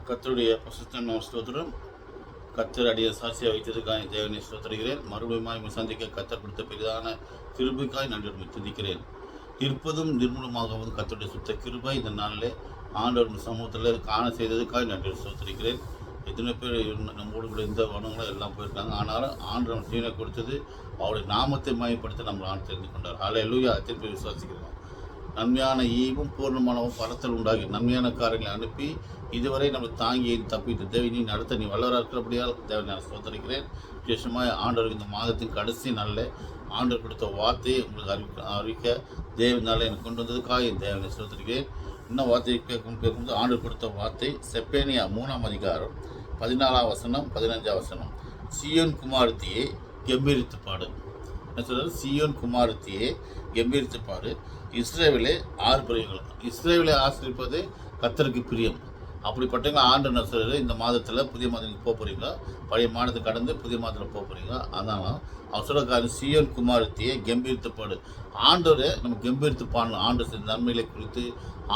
கர்த்தருடைய பரிசுத்த ஸ்தோத்திரம். கர்த்தர் அடிய சாட்சியை வைத்ததுக்காக தேவனை ஸ்தோத்திரிக்கிறேன். மறுபடியும் சந்திக்க கர்த்தர் கொடுத்த பெரிதான கிருபைக்காய் நன்றி துதிக்கிறேன். இருப்பதும் நிர்மூலமாகவும் கர்த்தருடைய சுத்த கிருபை இந்த நாளில் ஆண்டவர் சமூகத்தில் காண செய்ததுக்காக நன்றி ஸ்தோத்திரிக்கிறேன். எத்தனை பேர் நம்மோடு கூட இந்த வனங்களும் எல்லாம் போயிருக்காங்க. ஆனாலும் ஆண்டவர் ஜீவனை கொடுத்தது அவருடைய நாமத்தை மயப்படுத்த நம்ம ஆண்டு தெரிந்து கொண்டார். ஹல்லேலூயா. எத்தனை பேர் விசுவாசிக்கிறோம். நன்மையான ஈவும் பூர்ணமானவும் பரத்தல் உண்டாகி நன்மையான காரியங்களை அனுப்பி இதுவரை நம்ம தாங்கி தப்பித்து தேவனி நடத்த நீ வல்லவராக இருக்கிறபடியால் தேவனை நான் சோதரிக்கிறேன். விசேஷமாக ஆண்டவருக்கு இந்த மாதத்தின் கடைசி நாளில் ஆண்டவர் கொடுத்த வார்த்தையை உங்களுக்கு அறிவிக்க தேவனால எனக்கு கொண்டு வந்ததுக்காக என் தேவனை சோதரிக்கிறேன். இன்னும் வார்த்தையை கேட்கும்போது ஆண்டவர் கொடுத்த வார்த்தை செப்பேனியா 3ஆம் அதிகாரம் 14ஆம் வசனம் 15ஆம் வசனம். சீயோன் குமாரத்தியை கம்பீரித்து பாடு. என்ன சொல்றாரு? சீயோன் குமாரத்தியை கம்பீரித்து பாடு. இஸ்ரேவிலே ஆர்ப்பரியுங்கள். இஸ்ரேவிலே ஆசிரிப்பது கர்த்தருக்கு பிரியம். அப்படிப்பட்டவங்க ஆண்டு சொல்றாரு, இந்த மாதத்தில் புதிய மாதத்துக்கு போக போகிறீங்களா, பழைய மாதத்தை கடந்து புதிய மாதத்தில் போக போகிறீங்களா? அதனால அவர் சொல்ல சீயோன் குமாரத்தியை கம்பீரித்து பாடு. ஆண்டவரை நம்ம கம்பீரித்து பாடணும். ஆண்டு செய்த நன்மைகளை குறித்து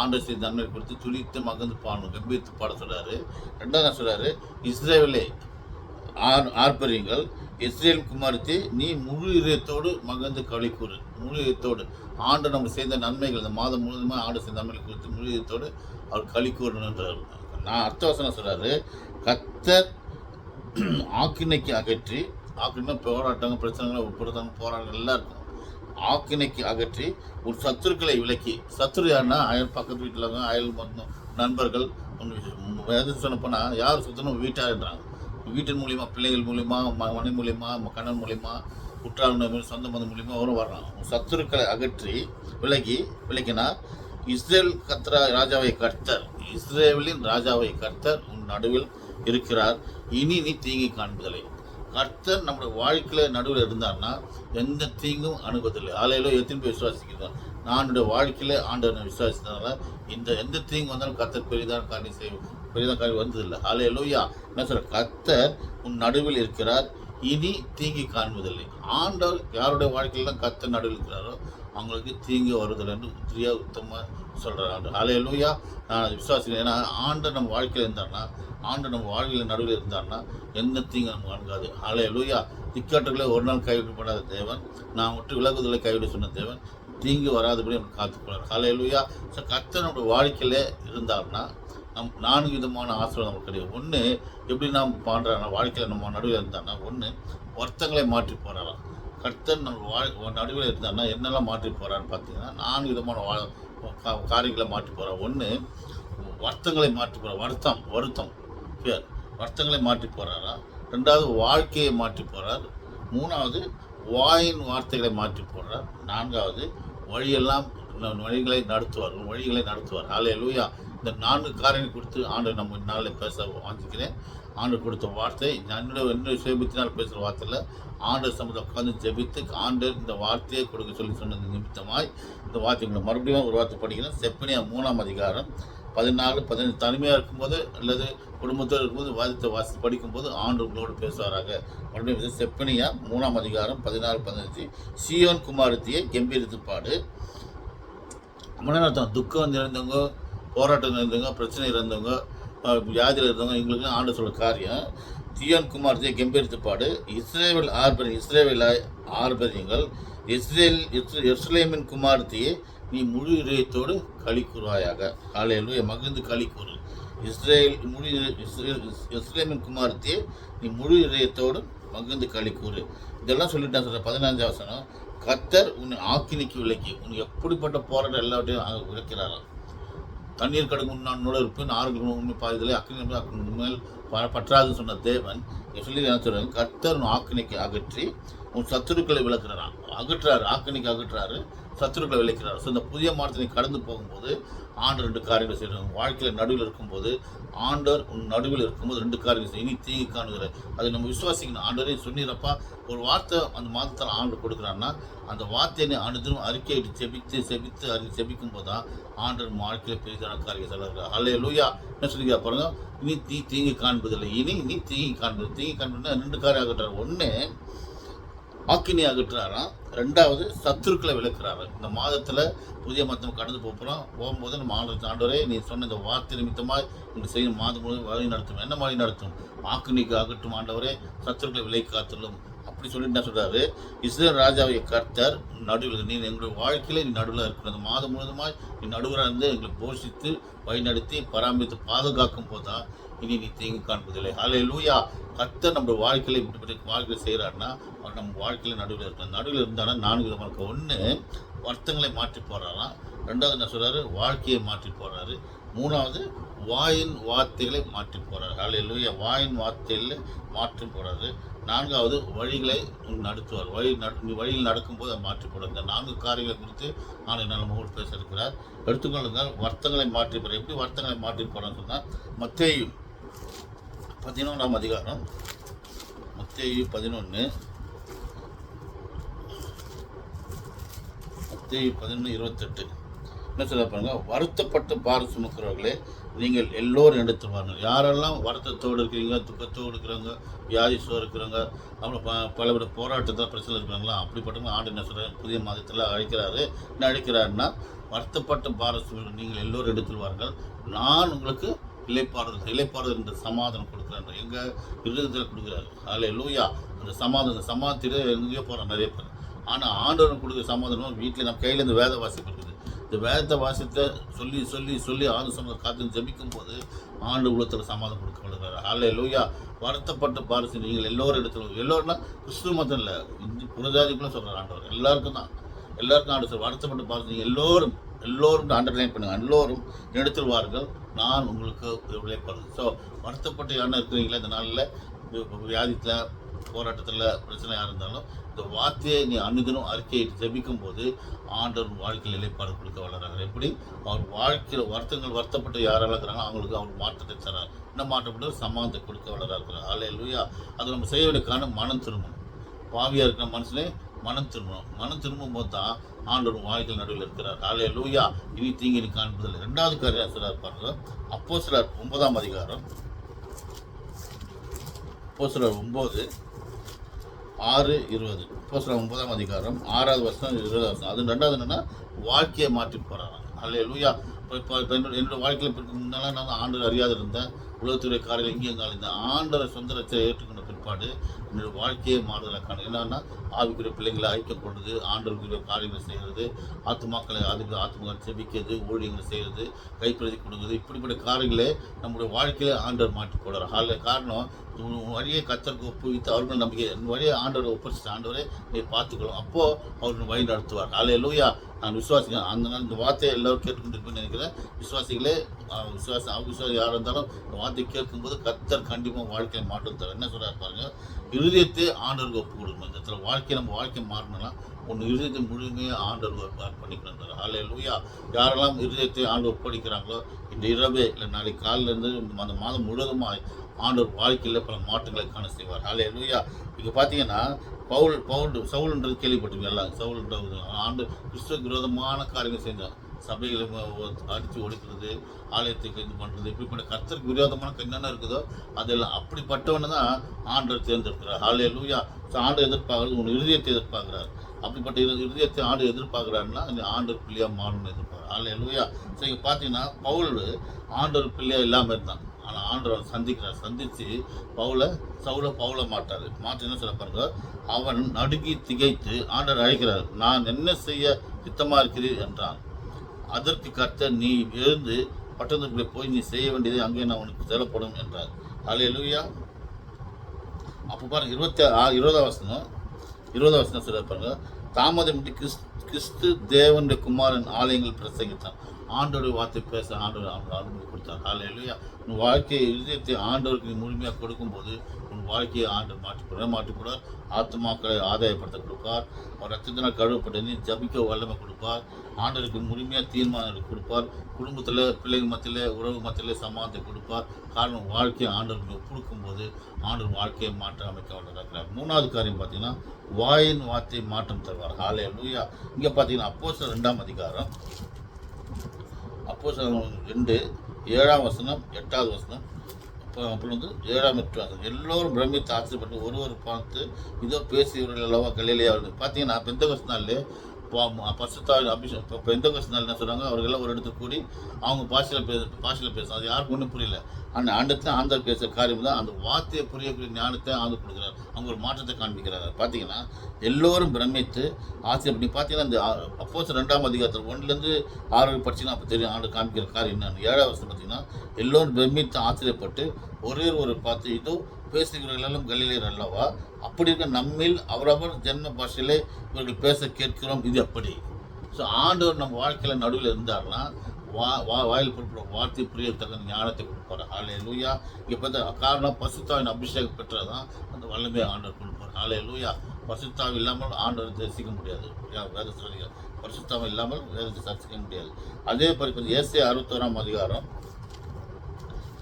ஆண்டு செய்த நன்மைகளை குறித்து துளித்து மகந்து பாடணும், கம்பீரித்து பாட சொல்கிறாரு. ரெண்டாவது சொல்கிறாரு, இஸ்ரேவிலே ஆர்ப்பரியுங்கள். இஸ்ரேல் குமாரத்தை நீ முழு இதயத்தோடு மகந்து களி கூறு. முழு இதயத்தோடு ஆண்டு நம்ம செய்த நன்மைகள் இந்த மாதம் முழுவதுமாக ஆண்டு செய்த நன்மைகள் குறித்து முழு இதயத்தோடு அவர் களி கூறணுன்றார். நான் அர்த்தவசனம் சொல்கிறாரு, கர்த்தர் ஆக்கினைக்கு அகற்றி, ஆக்கினை போராட்டங்கள் பிரச்சனைகள் போராட்டங்கள் எல்லாம் இருக்கும். ஆக்கினைக்கு அகற்றி ஒரு சத்துருக்களை விலக்கி. சத்துரு யாருன்னா அயல் பக்கத்து வீட்டில் அயல் நண்பர்கள். எது சொன்ன போனால் யார் சுத்தணும் வீட்டாருன்றாங்க. வீட்டின் மூலிமா, பிள்ளைகள் மூலிமா, மனை மூலிமா, கணவன் மூலிமா, குற்றால சொந்த பந்தம் மூலிமா அவரும் வர்றான். சத்துருக்களை அகற்றி விலக்கினா இஸ்ரேல் ராஜாவை கர்த்தர், இஸ்ரேலின் ராஜாவை கர்த்தர் உன் நடுவில் இருக்கிறார், இனி நீ தீங்கி காண்பதில்லை. கர்த்தர் நம்முடைய வாழ்க்கையில் நடுவில் இருந்தார்னா எந்த தீங்கும் அணுகுவதில்லை. ஆலையிலோ எத்தனை பேர் விசுவாசிக்கிறோம். நான் என்னுடைய வாழ்க்கையில் ஆண்டவனை விசுவாசித்ததுனால எந்த தீங்கு வந்தாலும் கர்த்தர் பெரிதான காரியம் செய்வோம், பெரிதான காரியம் வந்ததில்லை. ஹல்லேலூயா. என்ன சொல்ற? கர்த்தர் உன் நடுவில் இருக்கிறார், இனி தீங்கி காண்பதில்லை. ஆண்டவர் யாருடைய வாழ்க்கையில் கர்த்தர் நடுவில் இருக்கிறாரோ அவங்களுக்கு தீங்கு வருவதில்லை என்று உத்திரியா உத்தமாக சொல்கிறார் ஆண்டு. ஹல்லேலூயா. நான் விசுவாசிக்கிறேன். ஏன்னா ஆண்டவர் நம்ம வாழ்க்கையில் இருந்தார்னா, ஆண்டு நம்ம வாழ்க்கையில் நடுவில் இருந்தார்னா எந்த தீங்கு நம்ம அணுகாது. ஹல்லேலூயா. திக்காட்டுகளை ஒரு நாள் கைவிடப்படாத தேவன், நான் விட்டு விலகுதலை கைவிட சொன்ன தேவன், தீங்கு வராதபடி நம்ம காத்துக்கொள்ளார். ஹல்லேலூயா. ஸோ கர்த்தர் நம்முடைய வாழ்க்கையில் இருந்தார்னா 4 விதமான ஆசீர்வாதம் நமக்கு கிடையாது. ஒன்று, எப்படி நாம் பண்ணுறாங்க வாழ்க்கையில் நம்ம நடுவில் இருந்தான்னா, ஒன்று வருத்தங்களை மாற்றி போகிறாராம். கர்த்தர் நம்ம நடுவில் இருந்தான்னா என்னெல்லாம் மாற்றி போகிறான்னு பார்த்தீங்கன்னா 4 விதமான காரியங்களை மாற்றி போகிறார். ஒன்று, வருத்தங்களை மாற்றி போகிறார். வருத்தம் வருத்தங்களை மாற்றி போகிறாரா. ரெண்டாவது, வாழ்க்கையை மாற்றி போகிறார். மூணாவது, வாயின் வார்த்தைகளை மாற்றி போடுறார். நான்காவது, வழிகளை நடத்துவார். ஹல்லேலூயா. இந்த 4 காரியங்கள் கொடுத்து ஆண்டு நம்ம நாளில் பேச வாங்கிக்கிறேன். ஆண்டு கொடுத்த வார்த்தை என்னுடைய சுயபத்தினால் பேசுகிற வார்த்தையில் ஆண்டு சமூகத்தை உட்காந்து ஜெபித்து ஆண்டு இந்த வார்த்தையை கொடுக்க சொன்னது நிமித்தமாய் இந்த வார்த்தைகளை மறுபடியும் ஒரு வார்த்தை படிக்கிறேன். செப்பனியா 3ஆம் அதிகாரம் 14, 15. தனிமையாக இருக்கும்போது அல்லது குடும்பத்தோடு இருக்கும்போது வார்த்தை படிக்கும்போது ஆண்டு உங்களோடு பேசுவாராக. மறுபடியும் செப்பனியா 3ஆம் அதிகாரம் 14, 15. சீயோன் குமாரத்தியை கம்பீரித்து பாடு. அர்த்தம், துக்கம் இருந்தவங்க, போராட்டம் இருந்தவங்க, பிரச்சனை இருந்தவங்க, வியாதியில் இருந்தவங்க, எங்களுக்கு ஆண்டு சொல்கிற காரியம். சீயோன் குமாரத்தியை கம்பீரித்து பாடு. இஸ்ரேல் ஆர்ப்பரியுங்கள். எருசலேமின் குமாரத்தியை நீ முழு இதயத்தோடு களி கூறுவாயாக. ஹல்லேலூயா. மகிழ்ந்து களி கூறு. எருசலேமின் குமாரத்தியை நீ முழு இதயத்தோடு மகிழ்ந்து களி கூறு. இதெல்லாம் சொல்லிட்டான் சொல்ற. 15ஆம் வசனம். கர்த்தர் உன்னை ஆக்கினைக்கு விலக்கி. உனக்கு எப்படிப்பட்ட போராட்டம் எல்லாவற்றையும் விளக்கிறாராம். தண்ணீர் கடக்கு நான் இருப்பேன், 6 உண்மை பாதிலே அக்கினி மேல் பற்றாதுன்னு சொன்ன தேவன் சொல்லி என்ன சொல்றாரு? கர்த்தர் ஆக்கினைக்கு அகற்றி உன் சத்துருக்களை விளக்குறாராம். ஆக்கினைக்கு அகற்றாரு, சத்துருக்களை விளக்கிறார். ஸோ இந்த புதிய மாதத்தை கடந்து போகும்போது ஆண்டவர் 2 காரியங்கள் செய்யணும். வாழ்க்கையில் நடுவில் இருக்கும்போது ஆண்டவர் நடுவில் இருக்கும்போது 2 காரியங்கள் செய்யும். இனி தீங்கி காணுகிற அதை நம்ம விசுவாசிக்கணும். ஆண்டவரே சொன்னிருப்பா ஒரு வார்த்தை அந்த மாதத்தில் ஆண்டு கொடுக்குறான்னா அந்த வார்த்தையை அனுதினம் அறிக்கையிட்டு செபிக்கும் போது தான் ஆண்டவர் வாழ்க்கையில் பெரிதான காரியம் சொல்லுறாரு. ஹல்லேலூயா. என்ன சொல்லிக்கிறா பாருங்க. இனி தீங்கி காண்பதில்லை. இனி தீங்கி காண்பது. தீங்கி காண்பதுன்னா 2 காரியம் ஆகட்டார். ஒன்று, ஆக்கினி அகற்றுறாராம். ரெண்டாவது சத்துருக்களை விளக்குறாராம். இந்த மாதத்தில் புதிய மதம் கடந்து போகும்போது நம்ம ஆண்டவரே நீ சொன்ன இந்த வார்த்தை நிமித்தமாக இந்த செய்யும் மாதம் முழுவதும் வழி நடத்தும். என்ன வழி நடத்தும்? ஆக்கினிக்கு அகற்றும் ஆண்டவரே, சத்துருக்களை விலை காத்துள்ளும் அப்படி சொல்லிட்டு என்ன சொல்றாரு? இஸ்ரவேல் ராஜாவை கர்த்தர் நடுவில், நீ எங்களுடைய வாழ்க்கையில நீ நடுவில் இருக்கிற அந்த மாதம் முழுவதுமாய் நீ நடுவராக இருந்து எங்களை போஷித்து வழிநடத்தி பராமரித்து பாதுகாக்கும் போதுதான் இனி நீ தீங்கு காண்பதில்லை. ஹல்லேலூயா. கர்த்தர் நம்ம வாழ்க்கையில இப்படிப்பட்ட வாழ்க்கையில் செய்கிறாருன்னா அவர் நம்ம வாழ்க்கையில நடுவில் இருக்கிறார். நடுவில் இருந்தானா 4 விதமாக இருக்கு. ஒன்று, வருத்தங்களை மாற்றி போடுறாராம். ரெண்டாவது என்ன சொல்றாரு? வாழ்க்கையை மாற்றி போடுறாரு. மூணாவது, வாயின் வார்த்தைகளை மாற்றி போடுறாரு. ஹல்லேலூயா. வாயின் வார்த்தைகளை மாற்றி போடுறாரு. நான்காவது, வழிகளை நடத்துவார். வழியில் நடக்கும்போது அதை மாற்றி போடுறார். இந்த 4 காரியங்களை குறித்து நான் என்னால் மூணு பேச இருக்கிறார். எடுத்துக்கொள்ளுங்கள். வருத்தங்களை மாற்றி போடுறார். எப்படி வருத்தங்களை மாற்றி போடுறான்னு சொன்னால், மத்தேயு 11ஆம் அதிகாரம், மத்தேயு 11:28 என்ன சொல்ல பாருங்க? வருத்தப்பட்டு பாரம் சுமக்கிறவர்களே, நீங்கள் எல்லோரும் எடுத்து வாருங்கள். யாரெல்லாம் வருத்தத்தோடு இருக்கிறீங்க, துக்கத்தோடு இருக்கிறவங்க, வியாதிசோடு இருக்கிறவங்க, அப்புறம் பலவித போராட்டத்தில் பிரச்சனை இருக்கிறாங்களா, அப்படிப்பட்டவங்க ஆண்டு என்ன சொல்கிறார்? புதிய மாதத்தில் அழைக்கிறாரு. என்ன அழைக்கிறாருன்னா, வருத்தப்பட்ட பாரம் சுமக்கிற நீங்கள் எல்லோரும் எடுத்து வாருங்கள், நான் உங்களுக்கு இளைப்பாறுதல் என்ற சமாதானம் கொடுக்குறாரு. எங்கள் இருதயத்தில் கொடுக்குறாரு. ஹல்லேலூயா. அந்த சமாதானத்தில் எங்கேயோ போகிறோம் நிறைய பேர். ஆனால் ஆண்டவன் கொடுக்குற சமாதானம் வீட்டில் நம்ம கையில் இந்த வேத வாசிப்பு இருக்குது. இந்த வேதத்தை வாசித்த சொல்லி சொல்லி சொல்லி ஆண்டு சமாதானம் காத்து ஜபிக்கும் போது ஆண்டு உள்ளத்தில் சமாதானம் கொடுக்க விடுறாரு. ஹல்லேலூயா. வருத்தப்பட்டு பாரசி நீங்கள் எல்லோரும் எடுத்து, எல்லோரும்னா கிறிஸ்துவ மதம் இல்லை, புறஜாதிக்குள்ள சொல்கிறார் ஆண்டவர். எல்லாருக்கும் ஆண்டு சொல்ல வருத்தப்பட்டு பாரசி நீங்கள் எல்லோரும் அண்டர்லைன் பண்ணுங்க. எல்லோரும் எடுத்துருவார்கள், நான் உங்களுக்கு விளைப்படுறது. ஸோ வருத்தப்பட்டு யாரும் இருக்கிறீங்களா இந்த நாளில் வியாதித்தில் போராட்டத்தில் பிரச்சனை யார் இருந்தாலும் இந்த வார்த்தையை நீ அணுகணும் அறிக்கையை ஜபிக்கும் போது ஆண்டவர் வாழ்க்கையில் நிலைப்பாடு கொடுக்க வளர்றாங்க. எப்படி? அவர் வாழ்க்கையில் வருத்தப்பட்டு யாரெல்லாம் இருக்கிறாங்களோ அவங்களுக்கு அவர் மாற்றத்தை தரார். என்ன மாற்றப்பட்டு சமாதானத்தை கொடுக்க வளர்றாரு. ஹல்லேலூயா. அது நம்ம செய்ய வேண்டிய காரணம் மனம் திரும்பணும். பாவியாக இருக்கிற மனுஷனே மனம் திரும்பும் போது தான் ஆண்டவர் வாழ்க்கையில் நடுவில் இருக்கிறார். ஹல்லேலூயா. இனி தீங்கி நீ காண்பதில்லை. ரெண்டாவது காரியம் சொல்றார் பாருங்க. அப்போஸ்தலர் 9ஆம் அதிகாரம், அப்போஸ்தலர் 9:6-20. அப்போஸ்தலர் 9ஆம் அதிகாரம் 6வது வசனம் 20வது வசனம். அது ரெண்டாவது என்னன்னா, வாழ்க்கையை மாற்றி போறாங்க. ஹல்லேலூயா. இப்போ என்னோட வாழ்க்கையில் முன்னால நான் ஆண்டவர் அறியாத இருந்தேன். உலகத்துடைய காரியம் இங்கேயும் இந்த ஆண்டரை சொந்த ரச்சை ஏற்றுக்கொண்ட பிற்பாடு என்னோடய வாழ்க்கையை மாறுதலை காணும். என்னன்னா, ஆவிக்குரிய பிள்ளைங்களை ஐக்கியம் கொண்டது, ஆண்டவருக்குரிய காரியங்களை செய்கிறது, ஆத்துமாக்களை செபிக்கிறது, ஊழியங்களை செய்கிறது, கைப்பிரதி கொடுக்குறது, இப்படிப்பட்ட காரியங்களே நம்முடைய வாழ்க்கையில ஆண்டவர் மாற்றி போடுறார். காரணம், வழியை கர்த்தருக்கு ஒப்புவித்து அவர்கள் நம்பிக்கை வழியை ஆண்டவரை ஒப்படைச்சிட்டு, ஆண்டவரை நீ பார்த்துக்கணும், அப்போது அவர் வழி நடத்துவார். ஹல்லேலூயா. நான் விசுவாசிக்கிறேன். அந்த நாள் இந்த வார்த்தையை எல்லோரும் கேட்டுக்கொண்டிருப்பேன்னு நினைக்கிறேன். விசுவாசிகளே, அவிசுவாசி யாராக இருந்தாலும் இந்த வார்த்தையை கேட்கும்போது கர்த்தர் கண்டிப்பாக வாழ்க்கையை மாற்றம் தர. என்ன சொல்கிறார் பாருங்க? இருதயத்தை ஆண்டவருக்கு ஒப்பு கொடுக்கணும். இந்த இடத்துல நம்ம வாழ்க்கை மாறணும்னா ஒன்று இருதயத்தை முழுமையாக ஆண்டவர் பண்ணிக்கணும். ஹல்லேலூயா. யாரெல்லாம் இருதயத்தை ஆண்டவர் ஒப்படைக்கிறாங்களோ இந்த இரவே இல்லை நாளைக்கு காலிலேருந்து அந்த மாதம் முழுவதுமாக ஆண்டவர் வாழ்க்கையில் பல மாற்றங்களை காண செய்வார். ஹல்லேலூயா. இங்கே பார்த்தீங்கன்னா சவுல்ன்றது கேள்விப்பட்டிருக்கீங்க எல்லாம். சவுல்ன்றது கிறிஸ்துவ விரோதமான காரியங்கள் செஞ்சான். சபைகளை அடித்து ஒடுக்கிறது, ஆலயத்துக்கு இது பண்ணுறது, இப்படிப்பட்ட கர்த்தருக்கு விரோதமான என்னென்ன இருக்குதோ அதெல்லாம் அப்படிப்பட்டவனை தான் ஆண்டவர் தேர்ந்தெடுக்கிறார். ஹல்லேலூயா. ஆண்டு எதிர்பார்க்கறது உன் இருதயத்தை எதிர்பார்க்குறாரு. அப்படிப்பட்ட இருதயத்தை ஆண்டு எதிர்பார்க்குறாருன்னா ஆண்டவர் பிள்ளையாக மாறணும்னு எதிர்பார்க்குறாரு. ஹல்லேலூயா. ஸோ இங்கே பார்த்தீங்கன்னா பவுல் ஆண்டவர் பிள்ளையாக இல்லாமல் இருந்தான். ஆனால் ஆண்டவர் சந்தித்து பவுலை மாட்டார். மாற்ற என்ன சொல்ல பாருங்க? அவன் நடுங்கி திகைத்து ஆண்டவர் அழைக்கிறார். நான் என்ன செய்ய சித்தமாக இருக்கிறீர் என்றான். அதற்கு கர்த்தர், நீ எழுந்து பட்டணத்துக்குள்ளே போய் நீ செய்ய வேண்டியதை அங்கே நான் உனக்கு செல்லப்படும் என்றார். ஹல்லேலூயா. அப்போ பாருங்க 20வது வசனம் சொல்ல பாருங்க. தாமதமின்றி கிறிஸ்து தேவனுடைய குமாரன் ஆலயங்கள் பிரசங்கித்தான். ஆண்டோடைய வார்த்தை பேச ஆண்டவர் அனுமதி கொடுத்தார். ஹல்லேலூயா. உன் வாழ்க்கையை இருதயத்தை ஆண்டவருக்கு முழுமையாக கொடுக்கும்போது உன் வாழ்க்கையை ஆண்டவர் மாற்றிக்கூடார். ஆத்மாக்களை ஆதாயப்படுத்த கொடுப்பார். அவர் ரத்தத்தினால் கழுவப்பட்ட நீ ஜபிக்க வல்லமை கொடுப்பார். ஆண்டவருக்கு முழுமையாக தீர்மானம் கொடுப்பார். குடும்பத்தில், பிள்ளைகள் மத்தியில், உறவு மத்தியில் சமாதானத்தை கொடுப்பார். காரணம், வாழ்க்கையை ஆண்டவருக்கு கொடுக்கும்போது ஆண்டவர் வாழ்க்கையை மாற்ற அமைக்க வளர்க்கிறார். மூணாவது காரியம் பார்த்தீங்கன்னா, வாயின் வார்த்தை மாற்றம் தருவார். ஹல்லேலூயா. இங்கே பார்த்தீங்கன்னா அப்போஸ்தலர் 2ஆம் அதிகாரம், அப்போஸ்தலர் 2 7ஆம் வசனம் 8வது வசனம், அப்புறம் வந்து 7ஆம் நூற்றாண்டு எல்லோரும் பிரமித்து ஆச்சரியப்பட்டு ஒருவர் பார்த்து இதோ பேசியவர்கள் அல்லவா கலிலேயா பார்த்தீங்கன்னா பெந்தகோஸ்து நாள்லே பரிசுத்தாவின் அபிஷேகம் இப்போ பெந்தகோஸ்து நாள் என்ன சொல்கிறாங்க, அவர்களெல்லாம் ஒரு இடத்துக்கு கூடி அவங்க பாஷையில் பேசும். அது யாருக்கும் ஒன்றும் புரியல. ஆனால் ஆண்டத்தை ஆண்டர் பேசுகிற காரியம் தான் அந்த வார்த்தையை புரியக்கூடிய ஞானத்தை ஆண்டு கொடுக்குறாரு. அவங்க ஒரு மாற்றத்தை காண்பிக்கிறாரு. பார்த்தீங்கன்னா எல்லோரும் பிரமித்து ஆச்சரியப்பட்டு பார்த்தீங்கன்னா இந்த அப்போஸ்தலர் 2ஆம் அதிகாரத்தில் 1லேருந்து 6 படிச்சுன்னா அப்போ தெரியும் ஆண்டு காண்பிக்கிற காரியம் என்னன்னு. 7ஆம் வருஷம் பார்த்தீங்கன்னா எல்லோரும் பிரமித்து ஆச்சரியப்பட்டு ஒரு பார்த்து இதோ பேசுகிறவர்களும் கலிலேயர் அல்லவா, அப்படி இருக்க நம்மில் அவரவர் ஜென்ம பாஷையிலே இவர்கள் பேச கேட்கிறோம், இது அப்படி. ஸோ ஆண்டவர் நம்ம வாழ்க்கையில் நடுவில் இருந்தார்னா வாயில் பொறுப்புற வார்த்தை புரியத்தக்க ஞானத்தை கொடுப்பார். ஹல்லேலூயா. இங்கே பார்த்தா காரணம் பரிசுத்தாவின் அபிஷேகம் பெற்றதான் அந்த வல்லமை ஆண்டவர் கொடுப்பார். ஹல்லேலூயா. பரிசுத்தாவி இல்லாமல் ஆண்டவர் தரிசிக்க முடியாது. வேத சொல்லுங்க, பரிசுத்தாவி இல்லாமல் வேதத்தை தரிசிக்க முடியாது. அதே மாதிரி ஏசாயா 61ஆம் அதிகாரம்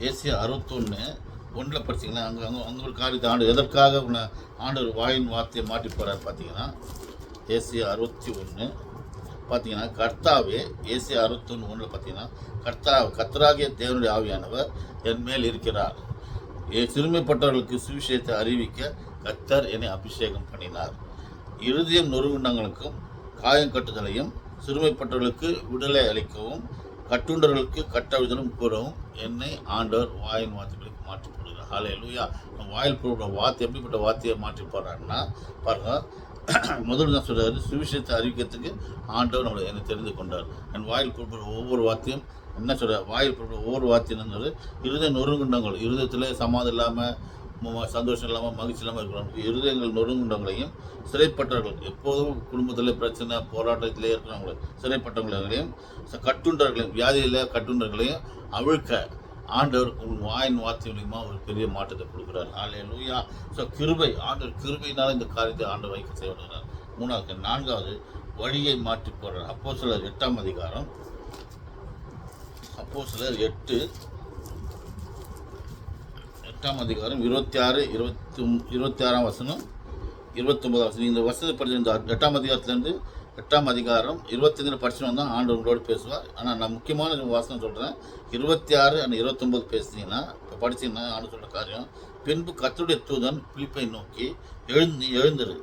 ஏசாயா 61:1 படிச்சிங்கன்னா அங்கே ஒரு காரியத்தை ஆண்டு எதற்காக ஆண்டவர் வாயின் வார்த்தையை மாற்றி போகிறார் பார்த்தீங்கன்னா ஏசாயா 61 பார்த்தீங்கன்னா கர்த்தாவே ஏசாயா 61:1 பார்த்தீங்கன்னா கர்த்தராகிய தேவனுடைய ஆவியானவர் என் மேல் இருக்கிறார், சிறுமைப்பட்டவர்களுக்கு சுவிசேஷத்தை அறிவிக்க கர்த்தர் என்னை அபிஷேகம் பண்ணினார், இருதயம் நொறுங்குண்டங்களுக்கும் காயம் கட்டுதலையும் சிறுமைப்பட்டவர்களுக்கு விடுதலை அளிக்கவும் கட்டுண்டவர்களுக்கு கட்டவிதலும் கூறவும் என்னை ஆண்டவர் வாயின் வார்த்தைகளுக்கு மாற்றி போடுகிறார். ஹல்லேலூயா. வாயில் போடுற வார்த்தை எப்படிப்பட்ட வார்த்தையை மாற்றி போடுறாருன்னா பாருங்க, முதல் தான் சொல்கிறாரு, சுவிசேஷத்தை அறிவிக்கிறதுக்கு ஆண்டவர் நம்மளை என்னை தெரிந்து கொண்டார். என் வாயில் போடுற ஒவ்வொரு வார்த்தையும் என்ன சொல்கிறார், வாயில் போடுற ஒவ்வொரு வார்த்தையும் இருதய நொறுங்குண்டங்கள், இருதயத்தில் சமாதம் இல்லாமல் சந்தோஷம் இல்லாமல் மகிழ்ச்சி இல்லாமல் இருக்கிறவங்க, இருதயங்கள் நொறுங்குண்டவங்களையும் சிறைப்பட்டவர்கள், எப்போதும் குடும்பத்தில் பிரச்சனை போராட்டத்திலே இருக்கிறவங்களை சிறைப்பட்டவங்களையும் கட்டுண்டவர்களையும் வியாதியில் கட்டுண்டவர்களையும் அவிழ்க்க ஆண்டவர் உன் வாயின் வார்த்தை மூலியமாக ஒரு பெரிய மாற்றத்தை கொடுக்குறார். ஹல்லேலூயா. ஸோ கிருபை, ஆண்டவர் கிருபையினால் இந்த காரியத்தை ஆண்டவர் வைக்க செய்கிறார். 4வது வழியை மாற்றி போடுறார். அப்போஸ்தலர் 8ஆம் அதிகாரம் அப்போஸ்தலர் 8ஆம் அதிகாரம் 26ஆம் வசனம் 29ஆம் வசனம். இந்த வசனத்தை படிச்சு இந்த 8ஆம் அதிகாரத்துலேருந்து 8ஆம் அதிகாரம் 25 படிச்சுன்னு வந்தால் ஆண்டவர் உங்களோடு பேசுவார். ஆனால் நான் முக்கியமான வசனம் சொல்கிறேன், 26 and 29 பேசுனீங்கன்னா படிச்சிங்கன்னா ஆண்டு சொல்கிற காரியம், பின்பு கர்த்தருடைய தூதன் பிலிப்பை நோக்கி எழுந்திரு,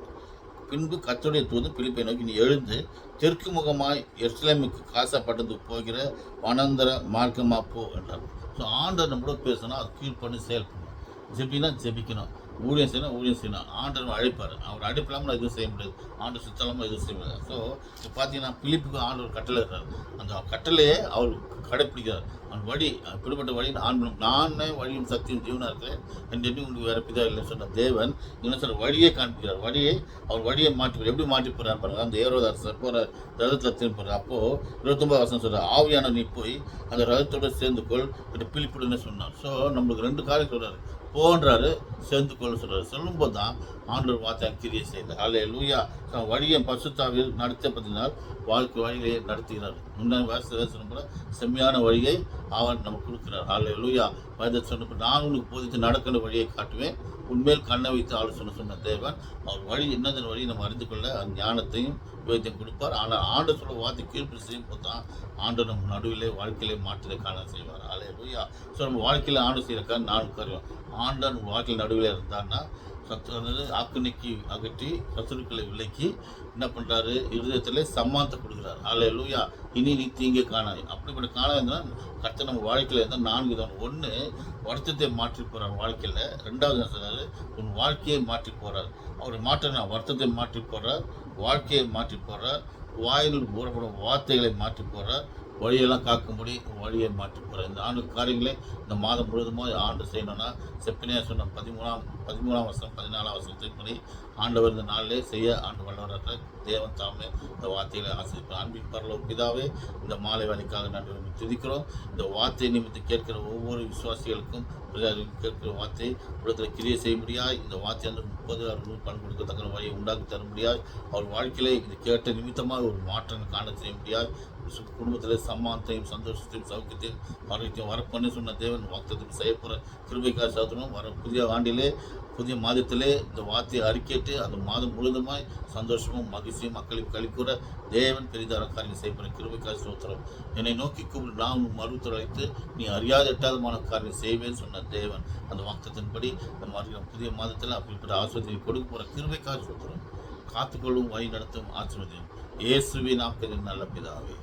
பின்பு கர்த்தருடைய தூதன் பிலிப்பை நோக்கி நீ எழுந்து தெற்கு முகமாய் எருசலேமுக்கு காசா பட்டணத்துக்கு போகிற வனாந்தர மார்க்கமா போ என்றார். ஸோ ஆண்டவர் நம்மளோட பேசணும், அது கீழ் பண்ணி செயல்படணும். ஜெபினா ஜெபிக்கணும், ஊழியம் செய்யணும். ஆண்டவர் அழைப்பார். அவர் அழைப்பில்லாமல் எதுவும் செய்ய முடியாது, ஆண்டவர் சுத்தலாமல் எதுவும் செய்ய முடியாது. ஸோ இப்போ பார்த்தீங்கன்னா பிலிப்புக்கு ஆண்டவர் கட்டளை இருக்கிறார். அந்த கட்டளையே அவர் கடைப்பிடிக்கிறார். அவன் வழி இப்படிப்பட்ட வழி நானே வழியும் சக்தியும் ஜீவனாக இருக்கிறேன் என்று உங்களுக்கு வேறு பிதா இல்லைன்னு சொன்ன தேவன் என்ன சொல்ற வழியை காண்பிக்கிறார். அவர் வழியை மாற்றி எப்படி மாற்றி போகிறார் பாருங்க. அந்த ஏரோதாசர் போகிற ரதத்தில் திரும்புறார். அப்போது 29 வசனம் சொல்கிறார், ஆவியான நீ போய் அந்த ரதத்தோடு சேர்ந்து கொள் என்று பிலிப்புன்னு சொன்னார். ஸோ நம்மளுக்கு 2 காரியம் சொல்கிறார், போன்றாரு சேர்ந்து கொள்ள சொல்கிறார். சொல்லும்போது தான் ஆண்டவர் வார்த்தை கிரியை செய்தார். ஹல்லேலூயா. வழியை பரிசுத்தாவியில் நடத்த பற்றினால் வாழ்க்கை வழியை நடத்துகிறார். முன்னாடி வேறு சொன்ன செம்மையான வழியை அவன் நமக்கு கொடுக்கிறார். ஹல்லேலூயா. வேதத்தை சொன்ன நான் உனக்கு போதித்து நடக்கிற வழியை காட்டுவேன், உண்மையில் கண்ணை வைத்து ஆலோசனை சொன்ன தேவன் அவர் வழி என்னதன் வழியை நம்ம அறிந்து கொள்ள அந்த ஞானத்தையும் விவேகத்தையும் கொடுப்பார். ஆனால் ஆண்டு சொல்ல வார்த்தை கீழ்ப்படி செய்யும் போது தான் ஆண்டு நம்ம நடுவிலே வாழ்க்கையிலே மாற்றத்தை காண செய்வார். ஹல்லேலூயா. ஸோ நம்ம வாழ்க்கையில் ஆண்டு செய்யறக்கா 4 காரியம். ஆண்டு வாழ்க்கையில் நடுவில் இருந்தான்னா ஆக்கினைக்கு அகற்றி சத்துருக்களை விலக்கி என்ன பண்ணுறாரு, இருதயத்தில் சம்மானத்தை கொடுக்குறாரு. ஹல்லேலூயா. இனி நீ தீங்கே காணாது. அப்படிப்பட்ட காணம் இருந்தால் கர்த்தர் நம்ம வாழ்க்கையில் இருந்தால் 4 தான். 1 வருத்தத்தை மாற்றி போகிறார் வாழ்க்கையில். 2வது என்ன சொல்கிறாரு, உன் வாழ்க்கையை மாற்றி போகிறார். அவர் மாற்றினா வருத்தத்தை மாற்றி போகிறார், வாழ்க்கையை மாற்றி போகிறார், வாயில் கூறப்படும் வார்த்தைகளை மாற்றி போகிறார், வழியெல்லாம் காக்கும்படி வழியை மாற்றி போகிறார். இந்த 4 காரியங்களே இந்த மாதம் முழுவதுமாக ஆண்டு செய்யணும்னா செப்பனியா சொன்ன 13ஆம் வசனம் 14ஆம் வசனத்தின்படி ஆண்டவர் இந்த நாளிலே செய்ய ஆண்டு வல்லவராக தேவன் தாமே இந்த வார்த்தைகளை ஆசிரியப்பார். அன்பின் பரலோக பிதாவே, இந்த மாலை வேலைக்காக நன்றி துதிக்கிறோம். இந்த வார்த்தை நிமித்து கேட்கிற ஒவ்வொரு விசுவாசிகளுக்கும் கேட்கிற வார்த்தை உலகத்தில் கிரியை செய்ய முடியாது. இந்த வார்த்தை வந்து 30-60 பணம் கொடுக்கத்தக்க வழியை உண்டாக்கி தர முடியாது. அவர் வாழ்க்கையிலே இது கேட்ட நிமித்தமாக ஒரு மாற்றம் காண செய்ய முடியாது. குடும்பத்தில் சமானத்தையும் சந்தோஷத்தையும் சௌக்கியத்தையும் ஆரோக்கியம் வரப்பண்ணு சொன்ன தேவன் வாக்குத்தத்தம் செய்யப்படுற கிருபைக்காக சாத்திரம் வர புதிய ஆண்டிலே புதிய மாதத்திலே இந்த வார்த்தையை அறிக்கைட்டு அந்த மாதம் முழுதுமாய் சந்தோஷமும் மகிழ்ச்சியும் மக்களுக்கு கழிக்கூற தேவன் பெரிதார காரியம் செய்யப்படுற கிருபைக்காக சோத்திரம். என்னை நோக்கி கூப்பிட்டு நான் மறுத்துரைத்து நீ அறியாத எட்டாதமான காரியம் செய்வேன்னு சொன்ன தேவன் அந்த வாக்குத்தத்தின்படி இந்த புதிய மாதத்தில் அப்படிப்பட்ட ஆசிரியத்தை கொடுக்க போகிற கிருபைக்காக சோத்திரம். காத்துக்கொள்ளும் வழி நடத்தும் ஆசிர்வதியும் இயேசுவின் நாமத்தில் நல்ல பிதாவே.